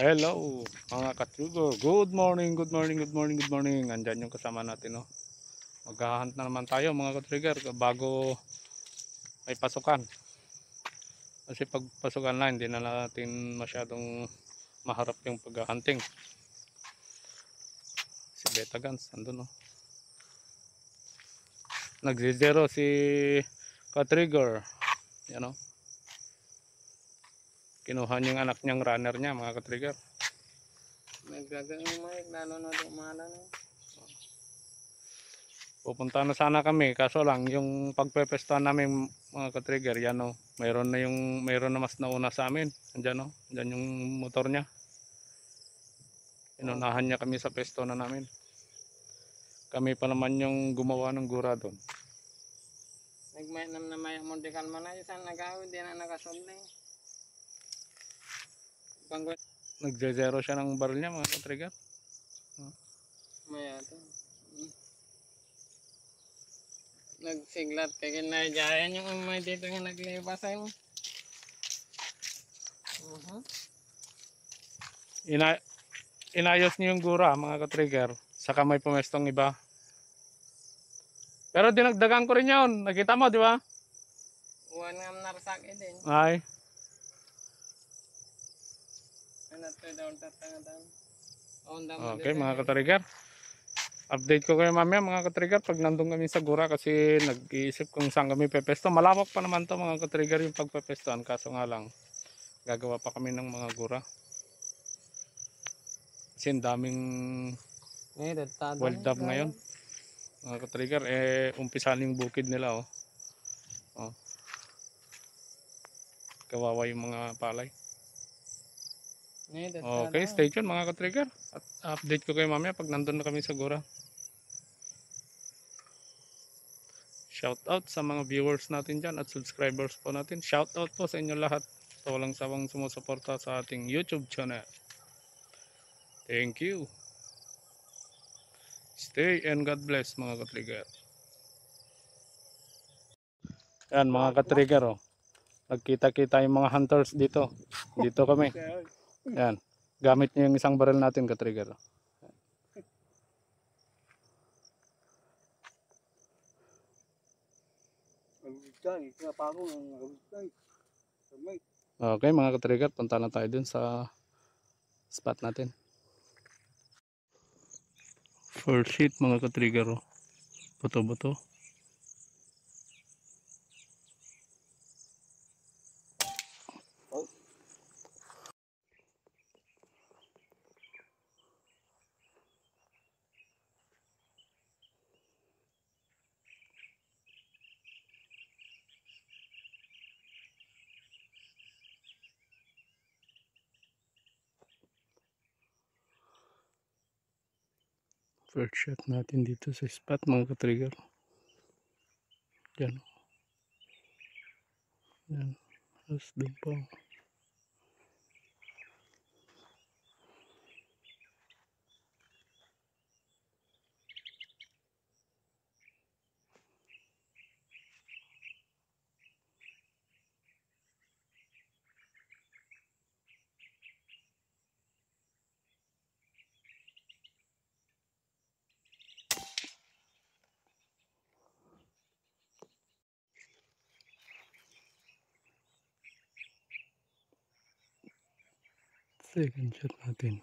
Hello mga katsugo. Good morning, good morning, good morning, good morning. Andyan yung kasama natin, no. Maghahunt na naman tayo mga katrigger bago may pasukan. Kasi pag pasukan na hindi na natin masyadong maharap yung paghahunting. Si Beta Guns andun, no. Nagzero si katrigger. Yan, no. Kinuha niya yung anak niyang runner niya mga katrigger. Naggagang umayag, nanonood umalan eh. Pupunta na sana kami kaso lang yung pagpepestuhan namin mga ka-trigger yan, no. Mayroon na mas nauna sa amin. Andiyan, no. Andiyan yung motor niya. Inunahan niya kami sa pesto na namin. Kami pa naman yung gumawa ng gura doon. Nagmayat na maya mundikan man na isang nagawid din na nakasobli. Banggot Nagze-zero siya ng barrel niya mga ka-trigger. maya to. Nagsiglat kay kinajayan yung umay dito nga naglipas ay mo. Inayos niyo yung gura mga ka-trigger. Saka may pumestong iba. Pero dinagdagan ko rin yun. Nakita mo, di ba? Uwan nga narsak din. Ay. Ano to daw tatangatan. Okay mga ka-trigger. Update ko kayo mamaya mga ka-trigger pag nandun kami sa gura kasi nag-iisip kung saan kami pepesto. Malawak pa naman to mga ka-trigger yung pagpepestoan kaso nga lang gagawa pa kami ng mga gura. Kasi daming wild dove ngayon. Mga ka-trigger umpisan yung bukid nila, oh. Oh. Kawawa yung mga palay. Okay, stay tuned mga ka-trigger. At update ko kayo mamaya pag nandun na kami sa gura. Shout out sa mga viewers natin dyan at subscribers po natin. Shout out po sa inyo lahat sa walang sawang sumusuporta sa ating YouTube channel. Thank you. Stay and God bless mga ka-trigger. Yan mga ka-trigger, oh. Nagkita-kita yung mga hunters dito. Dito kami. Yan. Gamit niyo yung isang barrel natin ka-trigger. Okay mga ka-trigger, punta na tayo dun sa spot natin. First hit mga ka-trigger, oh. Buto-buto. First shot natin dito sa spot mga ka-trigger. Yan. Yan. Tapos doon pa. Second shot natin.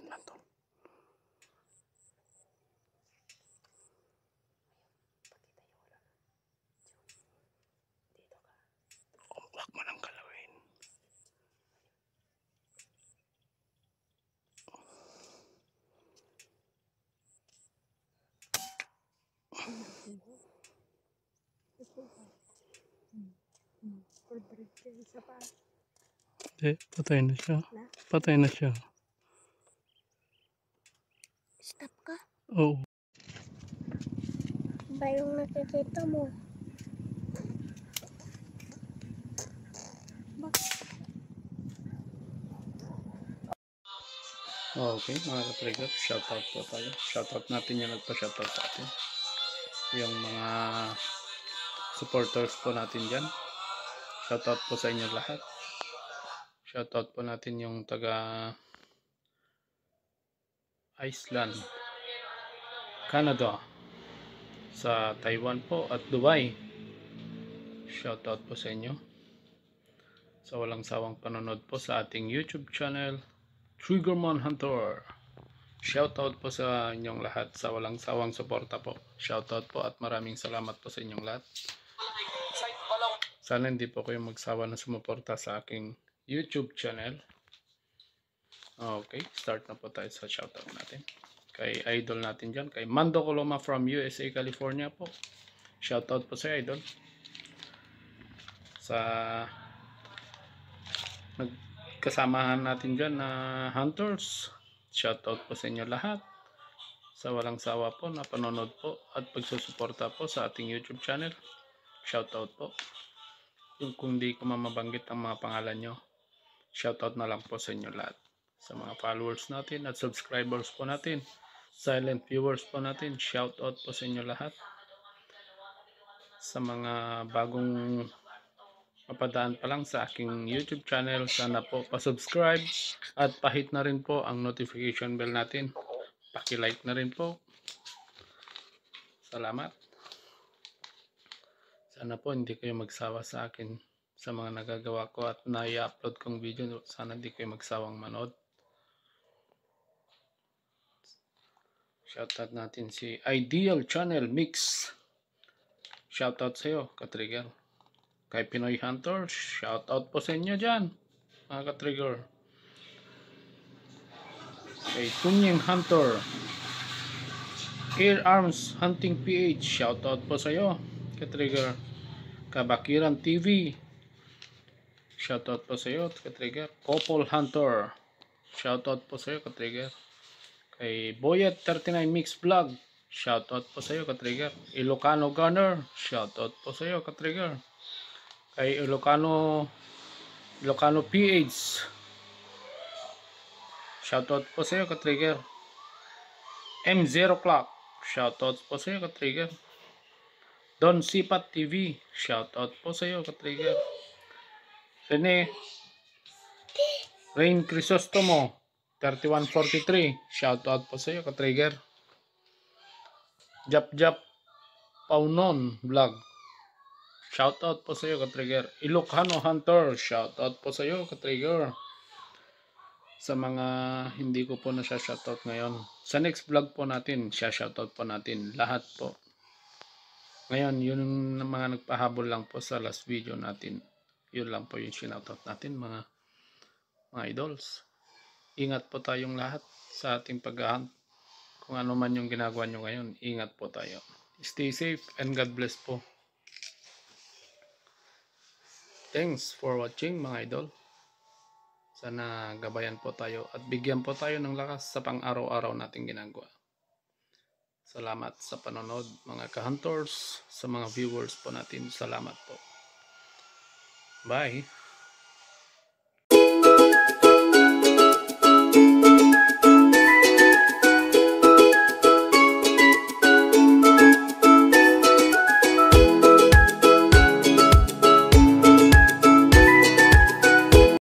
Nandun. Huwag mo nang galawin. Hindi, patay na siya. Patay na siya. Stop ka? Oo. Ba yung nakikita mo? Okay, mga ka-trigger, shoutout po tayo. Shoutout natin yung nagpa-shoutout sa atin. Yung mga supporters po natin dyan. Shoutout po sa inyo lahat. Shoutout po natin yung taga Iceland, Canada, sa Taiwan po at Dubai. Shoutout po sa inyo. Sa walang sawang panonood po sa ating YouTube channel, Triggerman Hunter. Shoutout po sa inyong lahat sa walang sawang suporta po. Shoutout po at maraming salamat po sa inyong lahat. Sana hindi po kayo magsawa na sumuporta sa aking YouTube channel. Okay, start na po tayo sa shoutout natin. Kay idol natin dyan, kay Mando Coloma from USA, California po. Shoutout po sa idol. Sa nagkasamahan natin dyan na hunters. Shoutout po sa inyo lahat. Sa walang sawa po na panonood po at pagsusuporta po sa ating YouTube channel. Shoutout po. Yung kung di ko mabanggit ang mga pangalan nyo, shoutout na lang po sa inyo lahat. Sa mga followers natin at subscribers po natin, silent viewers po natin, shoutout po sa inyo lahat. Sa mga bagong mapadaan pa lang sa aking YouTube channel, sana po pa-subscribe at pahit na rin po ang notification bell natin. Paki-like na rin po. Salamat. Sana po hindi kayo magsawa sa akin sa mga nagagawa ko at na-i-upload kong video. Sana hindi kayo magsawang manood. Shoutout natin si Ideal Channel Mix. Shoutout sa iyo, ka-trigger. Kay Pinoy Hunter, shoutout po sa inyo dyan, mga ka-trigger. Kay Tunying Hunter, Air Arms Hunting PH, shoutout po sa iyo, ka-trigger. Kabakiran TV, shoutout po sa iyo, ka-trigger. Couple Hunter, shoutout po sa iyo, ka-trigger. Kay Boyet 39 Mix Vlog, shoutout po sa iyo, ka-trigger. Ilocano Gunner, shoutout po sa iyo, ka-trigger. Kay Ilocano PH, shoutout po sa iyo, ka-trigger. M0 Clock, shoutout po sa iyo, ka-trigger. Don Sipat TV, shoutout po sa iyo, ka-trigger. Rain Crisostomo 3143, shoutout po sa iyo, ka-trigger. Jap Paunon Vlog, shoutout po sa iyo, ka-trigger. Ilocano Hunter, shoutout po sa iyo, ka-trigger. Sa mga hindi ko po na siya shoutout ngayon, sa next vlog po natin, siya shoutout po natin lahat po. Ngayon, yun mga nagpahabol lang po sa last video natin. Yun lang po yung shoutout natin, mga idols. Ingat po tayong lahat sa ating pag-hunt. Kung ano man yung ginagawa nyo ngayon, ingat po tayo. Stay safe and God bless po. Thanks for watching, mga idol. Sana gabayan po tayo at bigyan po tayo ng lakas sa pang-araw-araw nating ginagawa. Salamat sa panonood, mga ka-hunters, sa mga viewers po natin. Salamat po. Bye!